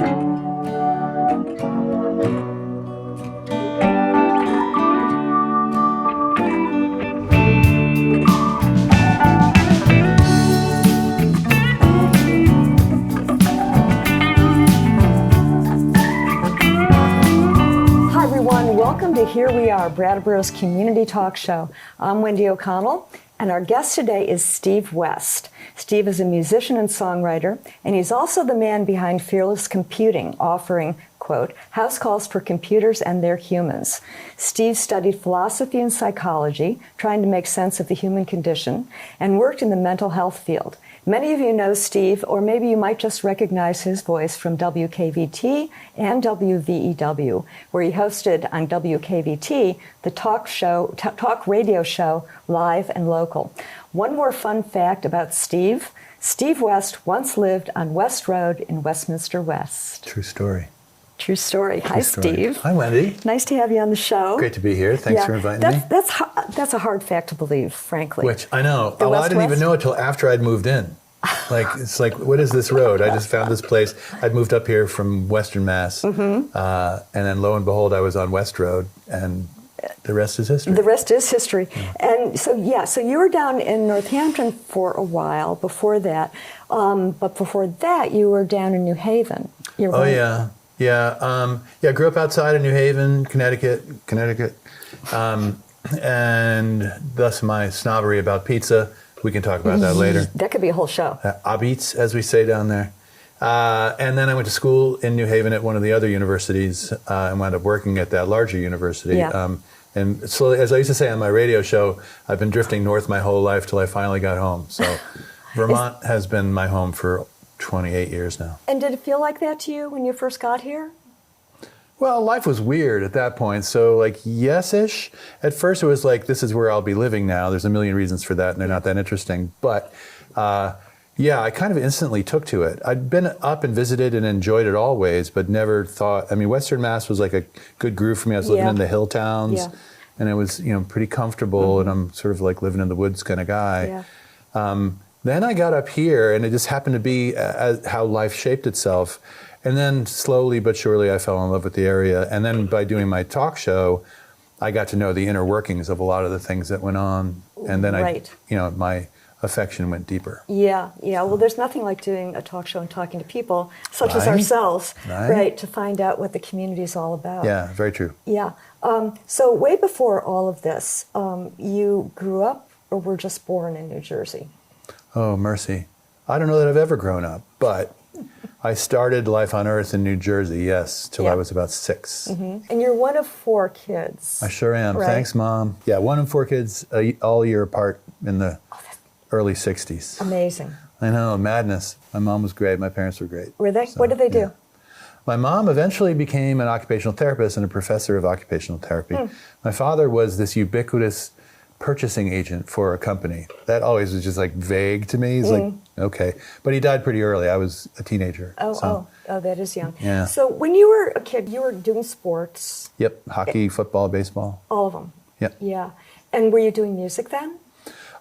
Welcome to Here We Are, Brattleboro's community talk show. I'm Wendy O'Connell, and our guest today is Steve West. Steve is a musician and songwriter, and he's also the man behind Fearless Computing, offering, quote, house calls for computers and their humans. Steve studied philosophy and psychology, trying to make sense of the human condition, and worked in the mental health field. Many of you know Steve, or maybe you might just recognize his voice from WKVT and WVEW, where he hosted on WKVT the talk radio show Live and Local. One more fun fact about Steve. Steve West once lived on West Road in Westminster West. True story. True story. Hi, Steve. Hi, Wendy. Nice to have you on the show. Great to be here. Thanks for inviting me. That's a hard fact to believe, frankly. Which, I know. I didn't even know it till after I'd moved in. It's like, what is this road? I just found this place. I'd moved up here from Western Mass. Mm-hmm. And then lo and behold, I was on West Road, and the rest is history. The rest is history. Yeah. And so you were down in Northampton for a while before that. But before that, you were down in New Haven. Yeah. I grew up outside of New Haven, Connecticut, and thus my snobbery about pizza. We can talk about that later. That could be a whole show. Abits, as we say down there. And then I went to school in New Haven at one of the other universities and wound up working at that larger university. Yeah. And slowly, as I used to say on my radio show, I've been drifting north my whole life till I finally got home. So Vermont has been my home for 28 years now. And did it feel like that to you when you first got here? Well, life was weird at that point. So, yes-ish. At first, it was like, this is where I'll be living now. There's a million reasons for that, and they're not that interesting. But, I kind of instantly took to it. I'd been up and visited and enjoyed it always, but never thought, Western Mass was like a good groove for me. I was living in the hill towns, and it was, pretty comfortable, and I'm sort of like living in the woods kind of guy. Yeah. Then I got up here, and it just happened to be how life shaped itself. And then slowly but surely I fell in love with the area. And then by doing my talk show, I got to know the inner workings of a lot of the things that went on. And then my affection went deeper. Yeah. Well, there's nothing like doing a talk show and talking to people, such as ourselves, right, to find out what the community is all about. Yeah, very true. Yeah. So way before all of this, you grew up or were just born in New Jersey? Oh, mercy. I don't know that I've ever grown up, but I started life on Earth in New Jersey, till I was about 6. Mm-hmm. And you're one of 4 kids. I sure am. Right? Thanks, Mom. Yeah, one of 4 kids, all year apart in the early 60s. Amazing. I know, madness. My mom was great. My parents were great. Were they? So, what did they do? Yeah. My mom eventually became an occupational therapist and a professor of occupational therapy. My father was this ubiquitous purchasing agent for a company. That always was just vague to me. He's like, okay. But he died pretty early. I was a teenager. Oh, that is young. Yeah. So when you were a kid, you were doing sports. Yep. Hockey, football, baseball. All of them. Yep. Yeah. And were you doing music then?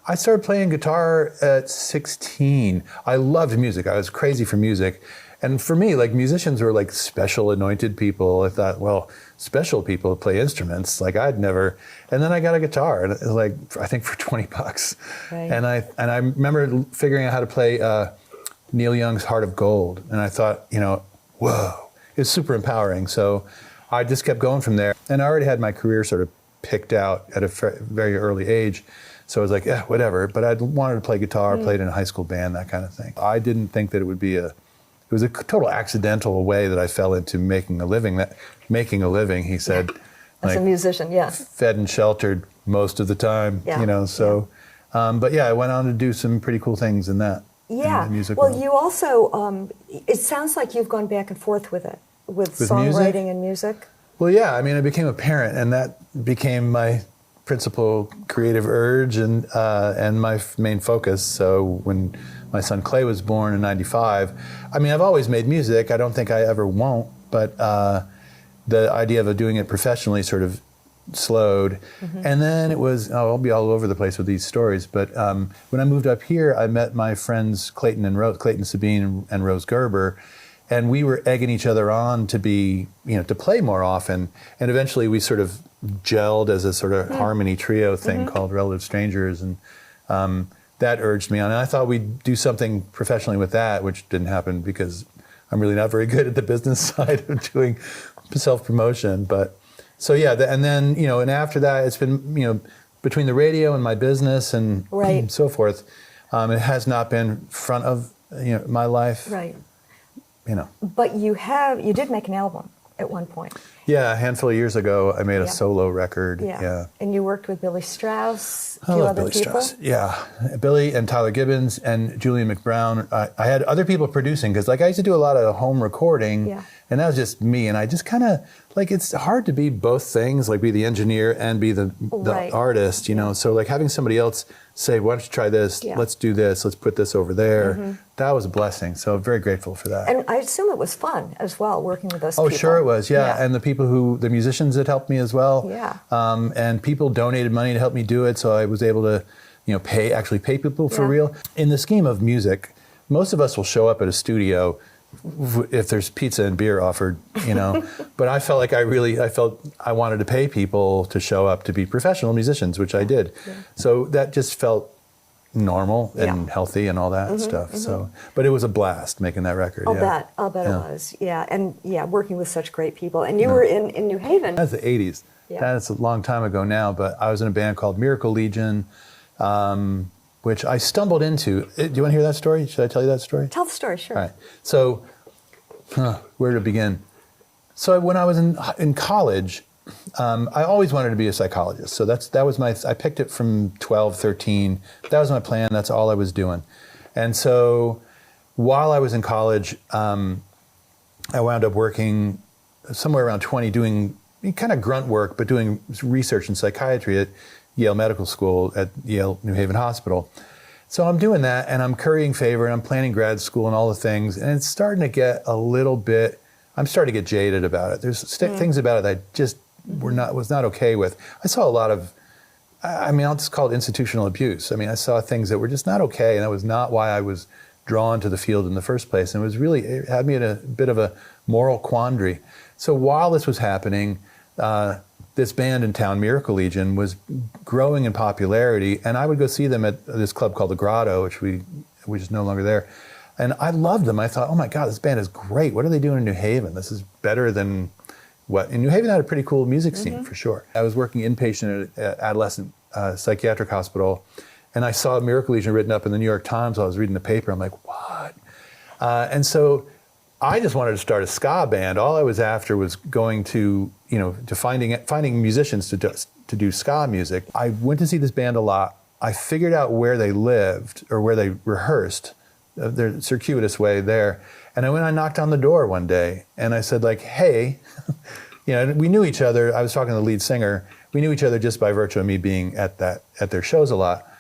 I started playing guitar at 16. I loved music. I was crazy for music. And for me, musicians were special anointed people. I thought, well, special people play instruments. I'd never. And then I got a guitar, and it was I think for $20. Right. And I remember figuring out how to play Neil Young's Heart of Gold. And I thought, whoa, it's super empowering. So I just kept going from there. And I already had my career sort of picked out at a very early age. So I was like, yeah, whatever. But I wanted to play guitar, played in a high school band, that kind of thing. I didn't think that it would be it was a total accidental way that I fell into making a living. He said, as a musician, fed and sheltered most of the time, So, but I went on to do some pretty cool things in that. Yeah. In the music well, world. You also, it sounds like you've gone back and forth with it, with songwriting and music. Well, yeah. I became a parent, and that became my principal creative urge and my main focus. So when my son Clay was born in '95, I've always made music. I don't think I ever won't, but the idea of doing it professionally sort of slowed. Mm-hmm. And then it was, I'll be all over the place with these stories, but when I moved up here, I met my friends Clayton, Sabine, and Rose Gerber, and we were egging each other on to be, to play more often. And eventually we sort of gelled as a sort of harmony trio thing called Relative Strangers. And that urged me on. And I thought we'd do something professionally with that, which didn't happen because I'm really not very good at the business side of doing self-promotion. But so, yeah, and then, and after that, it's been, between the radio and my business and so forth, it has not been front of, my life. Right. But you did make an album at one point. Yeah, a handful of years ago, I made a solo record. Yeah. And you worked with Billy Strauss, a I few love other Billy people. Strauss. Yeah, Billy and Tyler Gibbons and Julian McBrown. I had other people producing because, I used to do a lot of home recording, and that was just me. And I just kind of it's hard to be both things, be the engineer and be the artist, So having somebody else say, "Why don't you try this? Let's do this. Let's put this over there." That was a blessing. So I'm very grateful for that. And I assume it was fun as well working with those people. Oh, sure it was. Yeah, and the musicians that helped me as well. Yeah. And people donated money to help me do it, so I was able to, pay people for real. In the scheme of music, most of us will show up at a studio if there's pizza and beer offered, But I felt I wanted to pay people to show up to be professional musicians, which I did. Yeah. So that just felt normal and healthy and all that stuff. So, but it was a blast making that record. I'll bet it was. Yeah, and working with such great people. And you were in New Haven. That's the 80s. Yeah. That's a long time ago now, but I was in a band called Miracle Legion, which I stumbled into. Do you want to hear that story? Should I tell you that story? Tell the story, sure. All right. So, where to begin? So when I was in college, I always wanted to be a psychologist. So that was I picked it from 12, 13. That was my plan. That's all I was doing. And so while I was in college, I wound up working somewhere around 20 doing kind of grunt work, but doing research in psychiatry at Yale Medical School at Yale New Haven Hospital. So I'm doing that, and I'm currying favor, and I'm planning grad school and all the things, and it's starting to get a little bit, I'm starting to get jaded about it. There's things about it that I just was not okay with. I saw a lot of, I'll just call it institutional abuse. I saw things that were just not okay, and that was not why I was drawn to the field in the first place. And it had me in a bit of a moral quandary. So while this was happening, this band in town, Miracle Legion, was growing in popularity, and I would go see them at this club called the Grotto, which is no longer there. And I loved them. I thought, oh my God, this band is great. What are they doing in New Haven? This is better than what. In New Haven had a pretty cool music scene, for sure. I was working inpatient at an adolescent psychiatric hospital, and I saw Miracle Legion written up in the New York Times while I was reading the paper. I'm like, what? And so I just wanted to start a ska band. All I was after was going to finding musicians to do ska music. I went to see this band a lot. I figured out where they lived or where they rehearsed, their circuitous way there. And I knocked on the door one day and I said hey, we knew each other. I was talking to the lead singer. We knew each other just by virtue of me being at their shows a lot.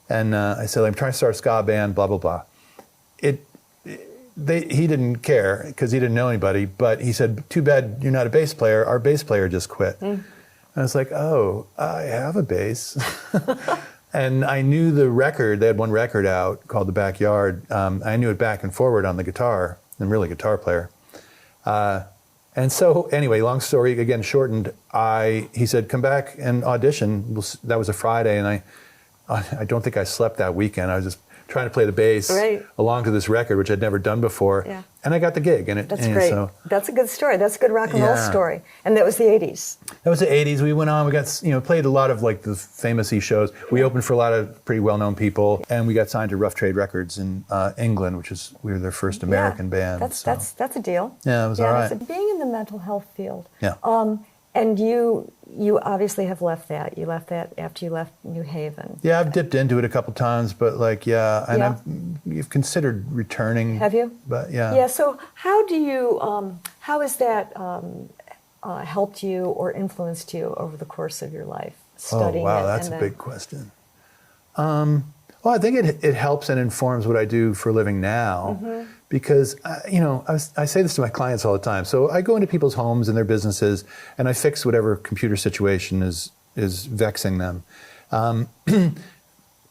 And I said, I'm trying to start a ska band, blah, blah, blah. He didn't care because he didn't know anybody, but he said, too bad you're not a bass player. Our bass player just quit. And I was like, oh, I have a bass. And I knew the record. They had one record out called The Backyard. I knew it back and forward on the guitar. I'm really a guitar player. And so anyway, long story, again, shortened. He said, come back and audition. That was a Friday, and I don't think I slept that weekend. I was just trying to play the bass along to this record, which I'd never done before. Yeah. And I got the gig. That's great. So, that's a good story. That's a good rock and roll story. And that was the 80s. That was the 80s. We went on. We got, played a lot of the famous-y shows. We opened for a lot of pretty well-known people. And we got signed to Rough Trade Records in England, we were their first American band. That's a deal. Yeah, it was all right. Being in the mental health field. Yeah. And you obviously have left that. You left that after you left New Haven. Yeah, I've dipped into it a couple times, but you've considered returning. Have you? But yeah. Yeah. So how has that helped you or influenced you over the course of your life? Studying that's a big question. Well, I think it helps and informs what I do for a living now, because I say this to my clients all the time. So I go into people's homes and their businesses, and I fix whatever computer situation is vexing them.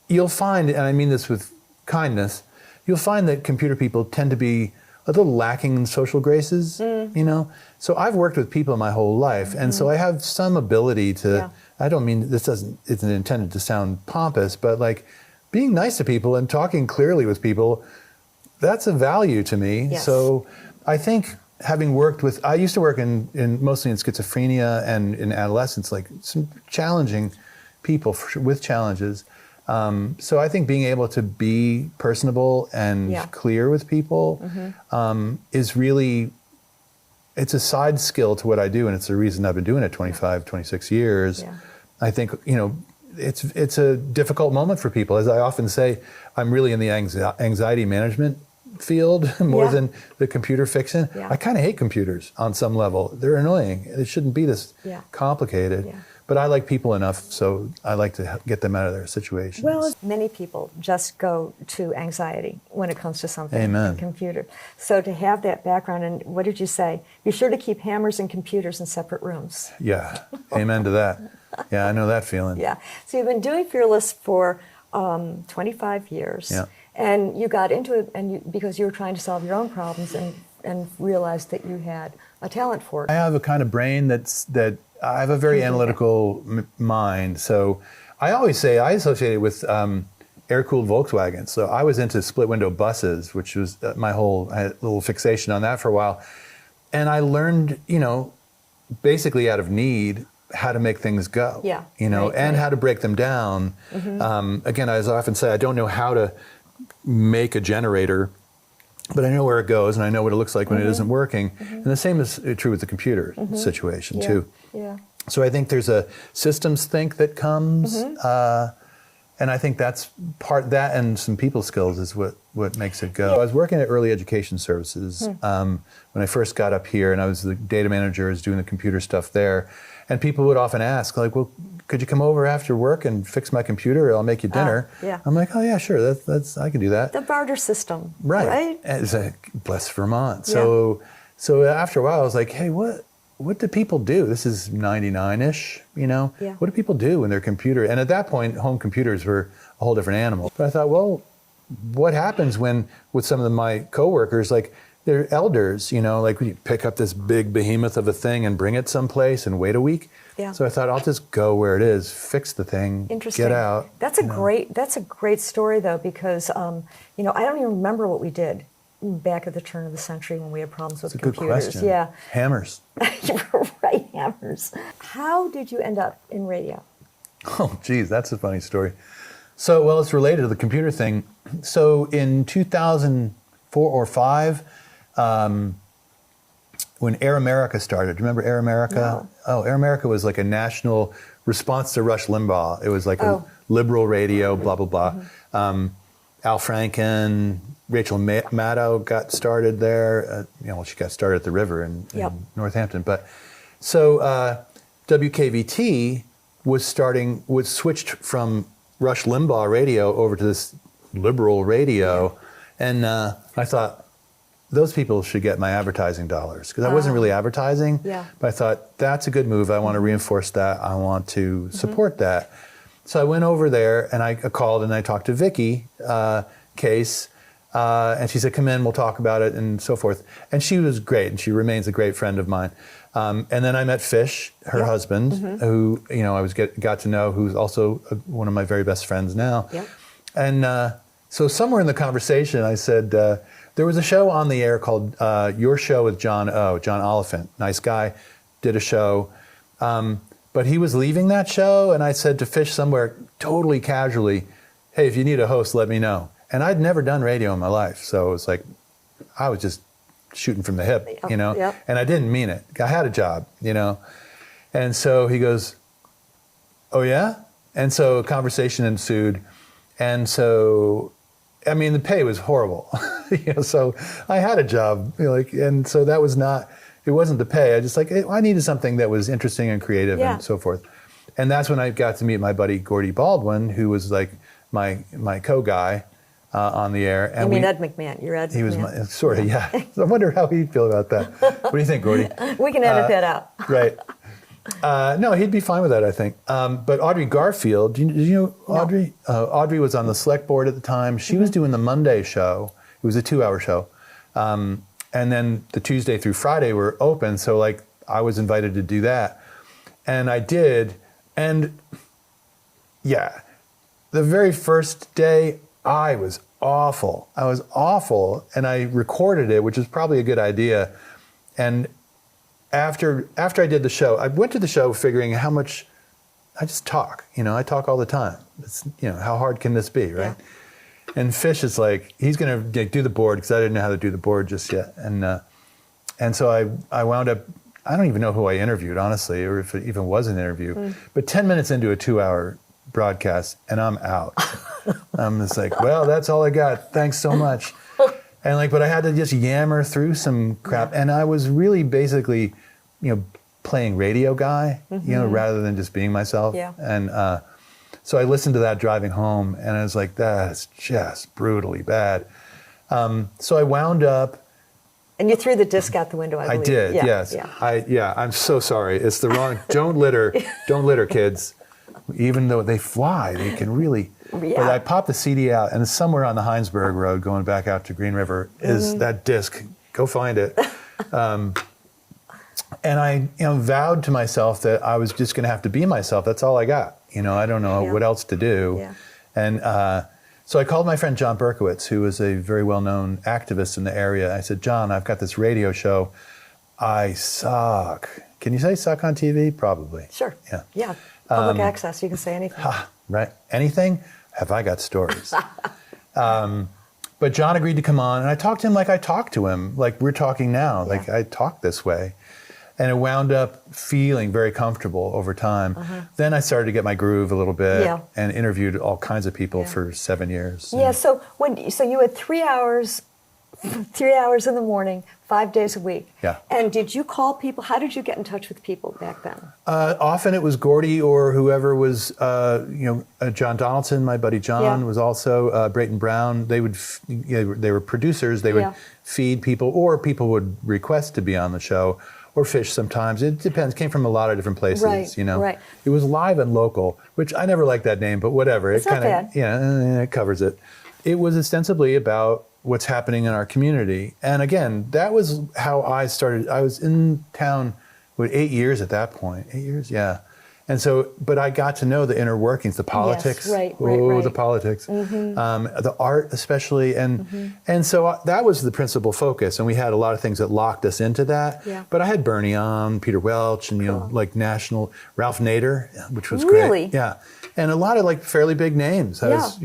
You'll find, and I mean this with kindness, you'll find that computer people tend to be little lacking in social graces, you know. So I've worked with people my whole life, and so I have some ability to. Yeah. I don't mean this isn't intended to sound pompous, but like being nice to people and talking clearly with people, that's a value to me. Yes. So I think having worked with, I used to work in mostly in schizophrenia and in adolescence, like some challenging people with challenges. So I think being able to be personable and clear with people is really, it's a side skill to what I do, and it's the reason I've been doing it 25, 26 years. Yeah. I think, you know, it's a difficult moment for people. As I often say, I'm really in the anxiety management field more than the computer fiction. Yeah. I kind of hate computers on some level. They're annoying. It shouldn't be this complicated. Yeah. But I like people enough, so I like to get them out of their situations. Well, many people just go to anxiety when it comes to something Amen. in computer. So to have that background, and what did you say? Be sure to keep hammers and computers in separate rooms. Yeah, amen to that. Yeah, I know that feeling. Yeah. So you've been doing Fearless for 25 years. Yeah. And you got into it because you were trying to solve your own problems and realized that you had a talent for it. I have a kind of brain that I have a very analytical mind. So I always say I associate it with air-cooled Volkswagens. So I was into split-window buses, which was I had a little fixation on that for a while. And I learned, you know, basically out of need, how to make things go. Yeah. You know, Right. how to break them down. Again, as I often say, I don't know how to make a generator, but I know where it goes and I know what it looks like when it isn't working. And the same is true with the computer situation too. Yeah. So I think there's a systems think that comes, and I think that's that and some people skills is what makes it go. I was working at Early Education Services when I first got up here, and I was the data manager, I was doing the computer stuff there. And people would often ask, like, well, could you come over after work and fix my computer, or I'll make you dinner? Yeah. I'm like, oh yeah, sure, that's I can do that. The barter system. Right. Right? It's bless Vermont. So after a while, I was like, hey, what do people do? This is 99-ish, you know? Yeah. What do people do when their computer, and at that point, home computers were a whole different animal. But I thought, well, what happens with some of my coworkers, like, they're elders, you know, like when you pick up this big behemoth of a thing and bring it someplace and wait a week. Yeah. So I thought, I'll just go where it is, fix the thing, Interesting. get out. That's a great story though, because you know, I don't even remember what we did back at the turn of the century when we had problems with That's a good computers. question. Yeah. Hammers. You were right, hammers. How did you end up in radio? Oh, geez, that's a funny story. So, well, it's related to the computer thing. So in 2004 or 5, when Air America started, do you remember Air America? No. Oh, Air America was like a national response to Rush Limbaugh. It was like a liberal radio, blah, blah, blah. Al Franken, Rachel Maddow got started there. She got started at the river in Northampton. But so WKVT was switched from Rush Limbaugh radio over to this liberal radio. And I thought, those people should get my advertising dollars, because I wasn't really advertising. Yeah. But I thought, that's a good move. I want to reinforce that. I want to support that. So I went over there and I called and I talked to Vicki Case, and she said, come in, we'll talk about it and so forth. And she was great, and she remains a great friend of mine. And then I met Fish, her husband, who I got to know, who's also one of my very best friends now. Yep. And so somewhere in the conversation, I said, there was a show on the air called Your Show with John Oliphant. Nice guy, did a show. But he was leaving that show, and I said to Fish somewhere, totally casually, hey, if you need a host, let me know. And I'd never done radio in my life, so it's like I was just shooting from the hip, Yep. And I didn't mean it. I had a job, And so he goes, oh yeah? And so a conversation ensued. And so, I mean, the pay was horrible. So I had a job, and so that was it wasn't the pay. I just I needed something that was interesting and creative and so forth. And that's when I got to meet my buddy Gordy Baldwin, who was like my co-guy on the air. And You mean Ed McMahon? You're Ed McMahon. He was sort of, yeah. I wonder how he'd feel about that. What do you think, Gordy? We can edit that out. Right. No, he'd be fine with that, I think. But Audrey Garfield, did you know Audrey? No. Audrey was on the select board at the time. She was doing the Monday show. It was a 2-hour show. And then the Tuesday through Friday were open, so like I was invited to do that. And I did. And yeah, the very first day I was awful. I was awful, and I recorded it, which was probably a good idea. And after I did the show, I went to the show figuring how much I just talk. I talk all the time. It's, how hard can this be, right? Yeah. And Fish is like, he's going to do the board because I didn't know how to do the board just yet. And so I wound up, I don't even know who I interviewed, honestly, or if it even was an interview. But 10 minutes into a 2-hour broadcast, and I'm out. I'm just like, well, that's all I got. Thanks so much. And but I had to just yammer through some crap. And I was really basically, playing radio guy, rather than just being myself. Yeah. And so I listened to that driving home, and I was like, that's just brutally bad. So I wound up. And you threw the disc out the window, I believe. I did, yeah, yes. Yeah. I'm so sorry. It's the wrong, don't litter, kids. Even though they fly, they can really. Yeah. But I popped the CD out, and somewhere on the Heinsberg Road going back out to Green River is that disc. Go find it. And I vowed to myself that I was just going to have to be myself. That's all I got. I don't know what else to do. Yeah. And so I called my friend John Berkowitz, who is a very well-known activist in the area. I said, John, I've got this radio show. I suck. Can you say suck on TV? Probably. Sure. Yeah. Yeah. Public access. You can say anything. Right. Anything? Have I got stories? But John agreed to come on, and I talked to him like I talked to him, like we're talking now. Like I talk this way. And it wound up feeling very comfortable over time. Then I started to get my groove a little bit and interviewed all kinds of people for 7 years. Yeah, so you had 3 hours, 3 hours in the morning, 5 days a week. Yeah. And did you call people? How did you get in touch with people back then? Often it was Gordy or whoever was, John Donaldson, my buddy John, was also Brayton Brown. They would, they were producers. They would feed people, or people would request to be on the show. Or Fish sometimes. It depends. Came from a lot of different places, Right. It was Live and Local, which I never liked that name, but whatever. It's not bad. It covers it. It was ostensibly about what's happening in our community. And again, that was how I started. I was in town, 8 years at that point. 8 years, yeah. And so, but I got to know the inner workings, the politics. Yes, right. The politics. The art especially. And so that was the principal focus. And we had a lot of things that locked us into that. Yeah. But I had Bernie on, Peter Welch, and, national, Ralph Nader, which was Really? great. Yeah. And a lot of fairly big names. I was,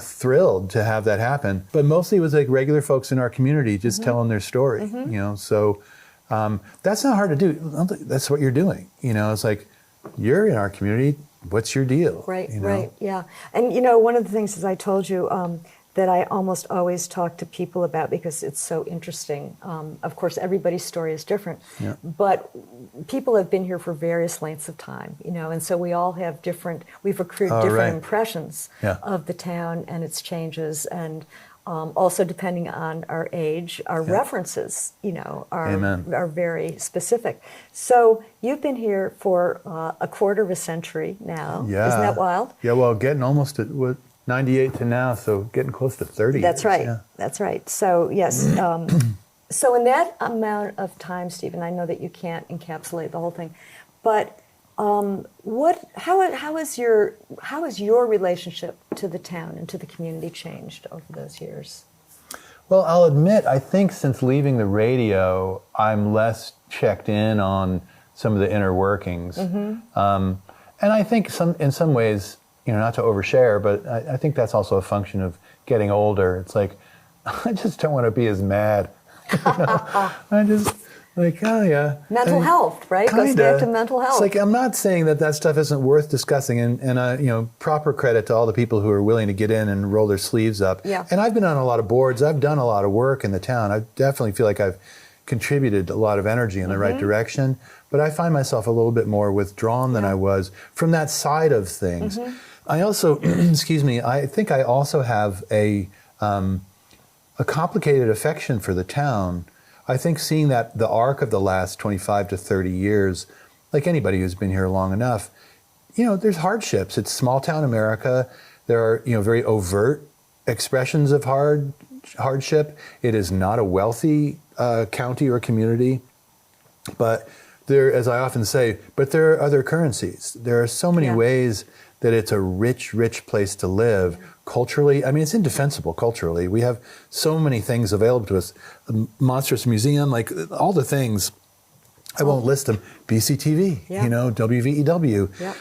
thrilled to have that happen. But mostly it was regular folks in our community just telling their story, So that's not hard to do. That's what you're doing. It's like, you're in our community. What's your deal? Right, right, yeah. And one of the things, as I told you, that I almost always talk to people about because it's so interesting. Of course, everybody's story is different, but people have been here for various lengths of time, and so we all have we've accrued different impressions of the town and its changes, and also depending on our age, our references, are very specific. So you've been here for a quarter of a century now. Yeah. Isn't that wild? Yeah, well, getting almost at 98 to now, so getting close to 30. That's years, right. Yeah. That's right. So yes. So in that amount of time, Stephen, I know that you can't encapsulate the whole thing, but how has your relationship to the town and to the community changed over those years? Well, I'll admit, I think since leaving the radio, I'm less checked in on some of the inner workings, and I think in some ways, not to overshare, but I think that's also a function of getting older. It's like I just don't want to be as mad. I just. Mental health, right? Goes back to mental health. It's I'm not saying that stuff isn't worth discussing, and proper credit to all the people who are willing to get in and roll their sleeves up. Yeah. And I've been on a lot of boards. I've done a lot of work in the town. I definitely feel like I've contributed a lot of energy in the right direction, but I find myself a little bit more withdrawn than I was from that side of things. I also, excuse me, I think I also have a complicated affection for the town. I think seeing that the arc of the last 25 to 30 years, like anybody who's been here long enough, there's hardships. It's small town America. There are, very overt expressions of hard hardship. It is not a wealthy county or community, but there, as I often say, but there are other currencies. There are so many ways that it's a rich, rich place to live culturally. I mean, it's indefensible culturally. We have so many things available to us. A monstrous museum, like all the things. I won't list them. BCTV, WVEW. Yep.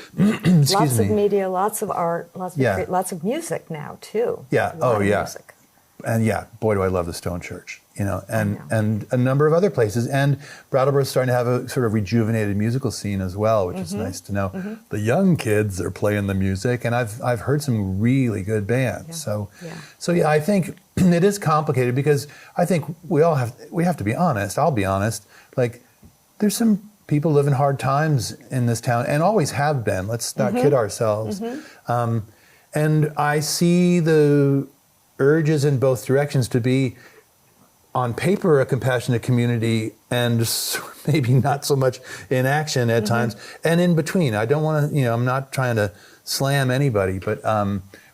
Lots of media, lots of art, lots of music now too. Yeah. Music. And boy, do I love the Stone Church. And a number of other places. And Brattleboro is starting to have a sort of rejuvenated musical scene as well, which is nice to know. The young kids are playing the music, and I've heard some really good bands. So I think it is complicated because I think we have to be honest. I'll be honest. Like, there's some people living hard times in this town, and always have been. Let's not kid ourselves. And I see the urges in both directions to be, on paper, a compassionate community, and maybe not so much in action at times, and in between. I don't want to, I'm not trying to slam anybody, but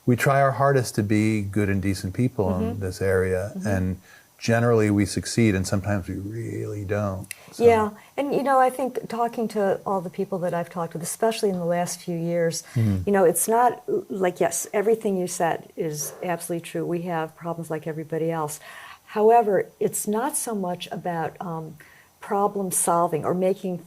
we try our hardest to be good and decent people in this area, and generally we succeed, and sometimes we really don't. So. Yeah, and I think talking to all the people that I've talked with, especially in the last few years, it's not like, yes, everything you said is absolutely true. We have problems like everybody else. However, it's not so much about problem solving or making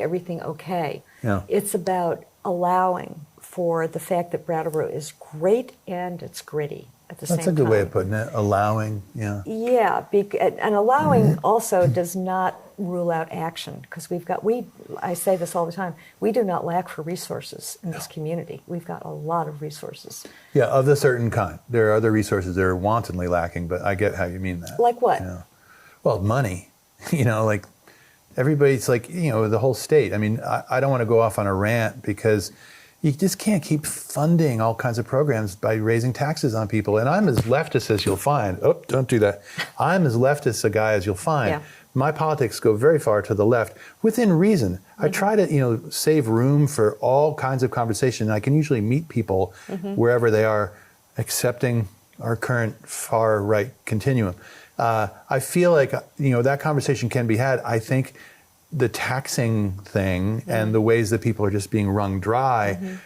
everything okay. Yeah. It's about allowing for the fact that Brattleboro is great and it's gritty at the same time. That's a good way of putting it. Allowing, yeah. Yeah, and allowing also does not rule out action, because I say this all the time, we do not lack for resources in this community. We've got a lot of resources. Yeah, of a certain kind. There are other resources that are wantonly lacking, but I get how you mean that. Like what? Well, money. Like everybody's like, the whole state. I mean, I don't want to go off on a rant, because you just can't keep funding all kinds of programs by raising taxes on people. And I'm as leftist as you'll find. Oh, don't do that. I'm as leftist a guy as you'll find. Yeah. My politics go very far to the left, within reason. I try to, save room for all kinds of conversation. I can usually meet people wherever they are, accepting our current far right continuum. I feel like, that conversation can be had. I think the taxing thing and the ways that people are just being wrung dry,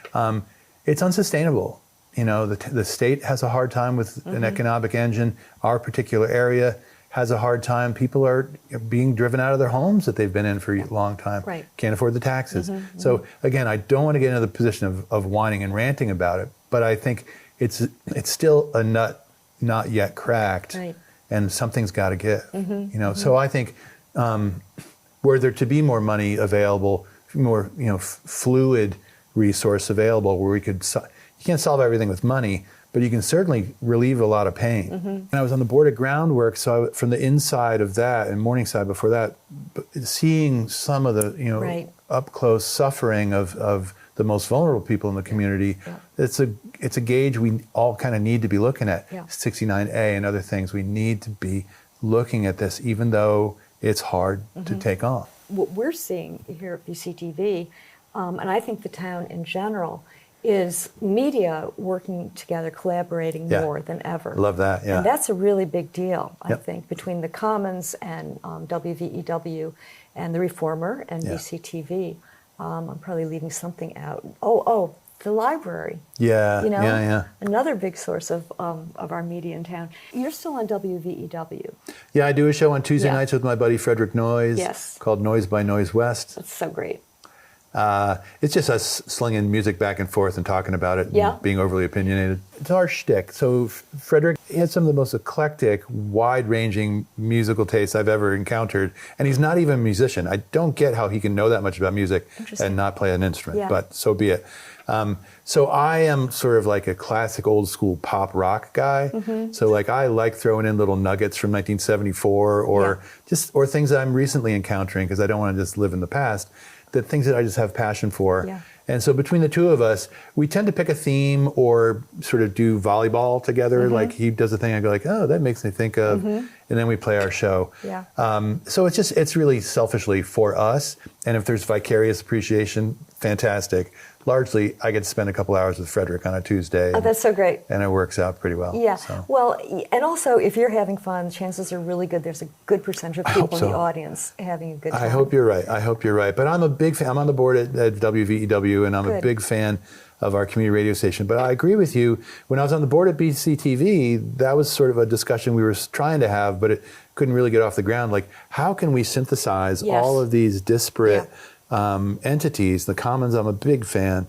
it's unsustainable. The state has a hard time with an economic engine. Our particular area has a hard time. People are being driven out of their homes that they've been in for a long time. Right. Can't afford the taxes. So again, I don't want to get into the position of whining and ranting about it, but I think it's still a nut not yet cracked, and something's got to give. So I think were there to be more money available, more fluid resource available, where we could, you can't solve everything with money, but you can certainly relieve a lot of pain. And I was on the board of groundwork, so from the inside of that, and Morningside before that, seeing some of the up close suffering of the most vulnerable people in the community, it's a gauge we all kind of need to be looking at. 69A and other things, we need to be looking at this, even though it's hard to take on. What we're seeing here at BCTV, and I think the town in general, is media working together, collaborating more than ever. Love that, And that's a really big deal, I think, between the Commons and WVEW and the Reformer and BCTV. I'm probably leaving something out. Oh, the library. Another big source of our media in town. You're still on WVEW. Yeah, I do a show on Tuesday nights with my buddy Frederic Noyes called Noyes by Noyes West. That's so great. It's just us slinging music back and forth and talking about it and being overly opinionated. It's our shtick. So Frederic, he has some of the most eclectic, wide-ranging musical tastes I've ever encountered. And he's not even a musician. I don't get how he can know that much about music and not play an instrument, but so be it. So I am sort of like a classic old school pop rock guy. So like I like throwing in little nuggets from 1974 or things that I'm recently encountering, because I don't want to just live in the past. The things that I just have passion for. And so between the two of us, we tend to pick a theme or sort of do volleyball together. Like he does a thing, I go like, oh, that makes me think of. and then we play our show. Yeah. So it's really selfishly for us. And if there's vicarious appreciation, fantastic. Largely, I get to spend a couple hours with Frederic on a Tuesday. Oh, that's so great. And it works out pretty well. Yeah. So. Well, and also, if you're having fun, chances are really good there's a good percentage of people in the audience having a good time. I hope you're right. But I'm a big fan. I'm on the board at WVEW, and I'm a big fan of our community radio station. But I agree with you. When I was on the board at BCTV, that was sort of a discussion we were trying to have, but it couldn't really get off the ground. Like, how can we synthesize all of these disparate entities? The Commons, I'm a big fan.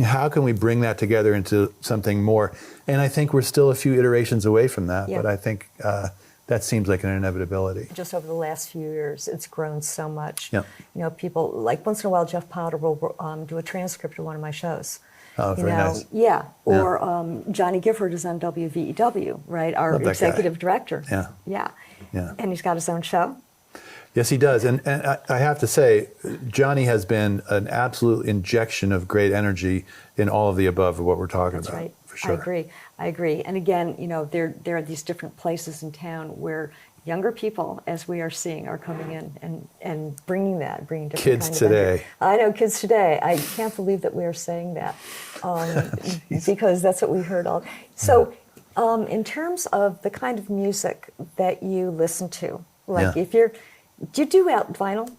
How can we bring that together into something more? And I think we're still a few iterations away from that, but I think that seems like an inevitability. Just over the last few years, it's grown so much. Yep. You know, people, like once in a while, Jeff Potter will do a transcript of one of my shows. Oh, very nice. Yeah. Or Johnny Gifford is on WVEW, right? Our executive director. Yeah. And he's got his own show. Yes, he does. And I have to say, Johnny has been an absolute injection of great energy in all of the above of what we're talking about. That's right. For sure. I agree. And again, you know, there are these different places in town where younger people, as we are seeing, are coming in and bringing different kids kind today. Of energy. I know, kids today. I can't believe that we are saying that because that's what we heard all. So in terms of the kind of music that you listen to, like do you do out vinyl?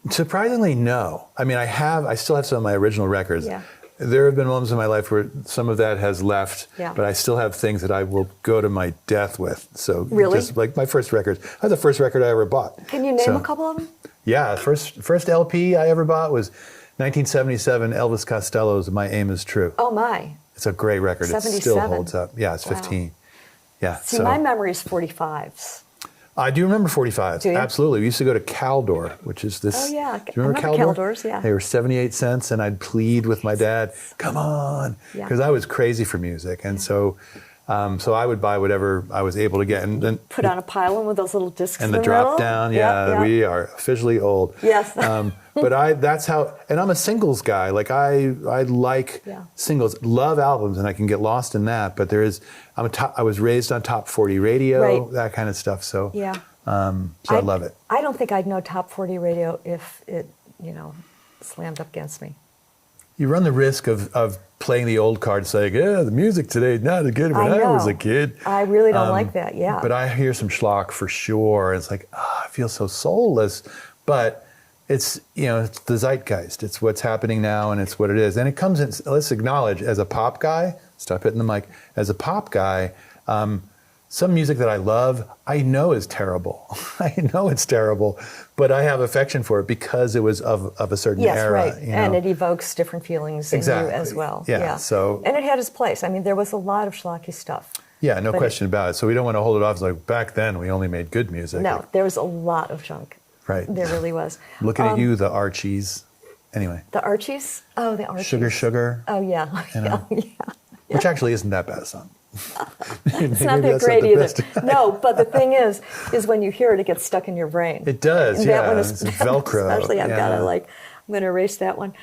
Surprisingly, no. I mean, I still have some of my original records. Yeah. There have been moments in my life where some of that has left, but I still have things that I will go to my death with. So really? Just like my first record. That's the first record I ever bought. Can you name a couple of them? Yeah, first LP I ever bought was 1977 Elvis Costello's My Aim Is True. Oh my. It's a great record. 77. It still holds up. Yeah, it's 15. Yeah. See, my memory is 45s. I do remember 45s. Do you? Absolutely. We used to go to Caldor, which is this. Oh, yeah. Do you remember Caldors? Yeah. They were 78 cents, and I'd plead with my dad, come on, because I was crazy for music. And so I would buy whatever I was able to get. And then put on a pylon with those little discs and in the drop down. Yeah, we are officially old. Yes. But that's how, and I'm a singles guy. Like I like singles, love albums, and I can get lost in that. But I was raised on top 40 radio, that kind of stuff. So I love it. I don't think I'd know top 40 radio if it, slammed up against me. You run the risk of playing the old card, saying, "Yeah, the music today is not as good when I was a kid." I really don't like that. Yeah. But I hear some schlock for sure. It's like, I feel so soulless. But it's it's the zeitgeist. It's what's happening now, and it's what it is. And it comes in. Let's acknowledge, as a pop guy, stop hitting the mic. As a pop guy, some music that I love, I know is terrible. I know it's terrible, but I have affection for it because it was of a certain era. Yes, right. And it evokes different feelings in you as well. Yeah. So, and it had its place. I mean, there was a lot of schlocky stuff. Yeah, no question about it. So we don't want to hold it off as like, back then we only made good music. No, there was a lot of junk. Right. There really was. Looking at you, the Archies. Anyway. The Archies? Oh, the Archies. Sugar. Oh, yeah. Yeah. Which actually isn't that bad a song. It's not that great either. No, but the thing is when you hear it, it gets stuck in your brain. It does, and yeah. That one it's Velcro. Especially, I'm going to erase that one.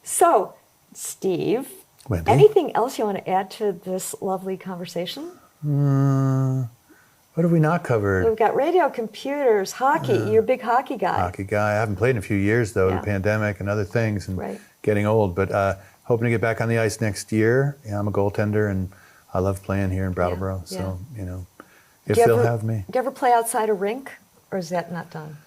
So, Steve, Wendy? Anything else you want to add to this lovely conversation? What have we not covered? We've got radio, computers, hockey. You're a big hockey guy. Hockey guy. I haven't played in a few years, though, the pandemic and other things, and getting old. But hoping to get back on the ice next year. Yeah, I'm a goaltender, and I love playing here in Brattleboro. So, if they'll have me. Do you ever play outside a rink, or is that not done?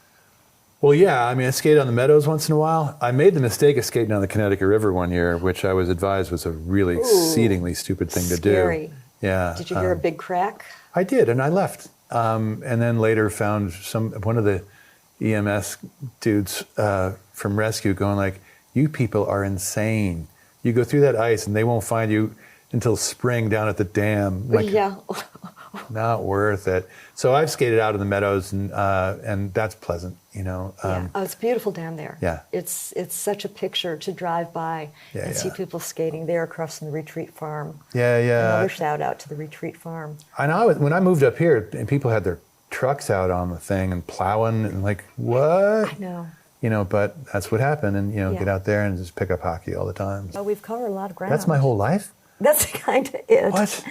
Well, yeah. I mean, I skate on the meadows once in a while. I made the mistake of skating on the Connecticut River one year, which I was advised was a really exceedingly stupid thing to do. Yeah. Did you hear a big crack? I did, and I left. And then later found one of the EMS dudes from rescue going like, "You people are insane. You go through that ice and they won't find you until spring down at the dam." Like, not worth it. So I've skated out in the meadows, and that's pleasant, it's beautiful down there. Yeah. It's such a picture to drive by and see people skating there across from the retreat farm. Yeah. Another shout out to the retreat farm. I know when I moved up here, and people had their trucks out on the thing and plowing, and like, what? I know. But that's what happened, and get out there and just pick up hockey all the time. Well, we've covered a lot of ground. That's my whole life. That's kind of it. What?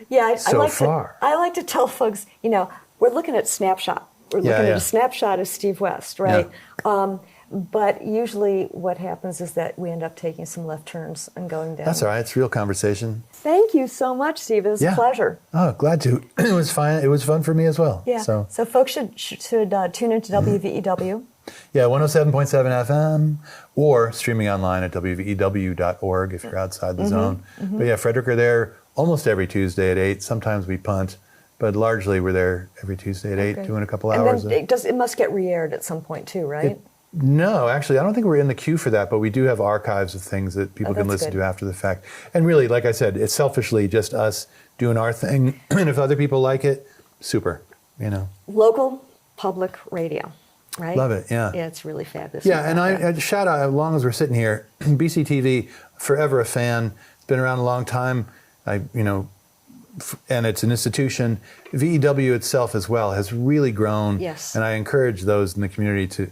Yeah, So far. I like to tell folks, we're looking at snapshot. We're looking at a snapshot of Steve West, right? Yeah. But usually what happens is that we end up taking some left turns and going down. That's all right. It's real conversation. Thank you so much, Steve. It was a pleasure. Oh, glad to. It was fine. It was fun for me as well. Yeah. So folks should tune into WVEW. Yeah, 107.7 FM or streaming online at WVEW.org if you're outside the zone. But yeah, Frederic are there almost every Tuesday at 8. Sometimes we punt, but largely we're there every Tuesday at 8 doing a couple hours. And then it must get re-aired at some point too, right? No, actually, I don't think we're in the queue for that, but we do have archives of things that people can listen to after the fact. And really, like I said, it's selfishly just us doing our thing. And if other people like it, super, Local public radio, right? Love it, yeah. Yeah, it's really fabulous. Yeah, and I shout out, as long as we're sitting here, BCTV, forever a fan. It's been around a long time. And it's an institution. VEW itself as well has really grown. Yes. And I encourage those in the community to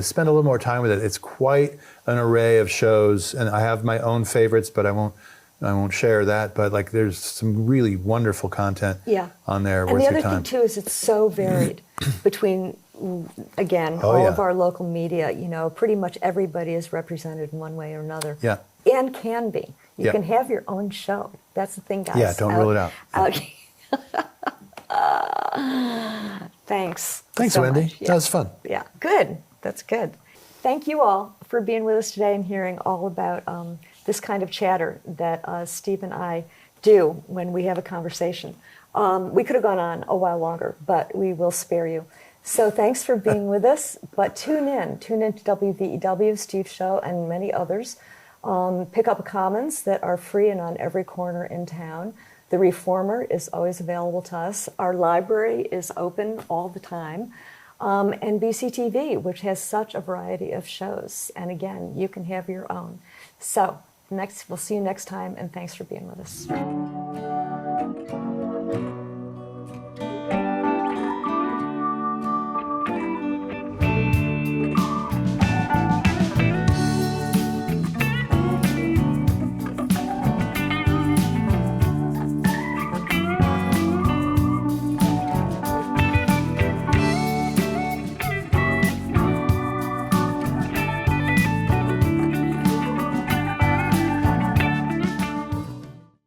spend a little more time with it. It's quite an array of shows, and I have my own favorites, but I won't share that. But there's some really wonderful content on there worth your time. And the other thing too is it's so varied between, again, all of our local media. Pretty much everybody is represented in one way or another. Yeah. And can be. You can have your own show. That's the thing, guys. Yeah, don't rule it out. Thanks. Thanks, so Wendy. much. Yeah. That was fun. Yeah, good. That's good. Thank you all for being with us today and hearing all about this kind of chatter that Steve and I do when we have a conversation. We could have gone on a while longer, but we will spare you. So thanks for being with us. But tune in to WVEW, Steve's show, and many others. Pick up commons that are free and on every corner in town. The Reformer is always available to us. Our library is open all the time. And BCTV, which has such a variety of shows. And again, you can have your own. So we'll see you next time, and thanks for being with us.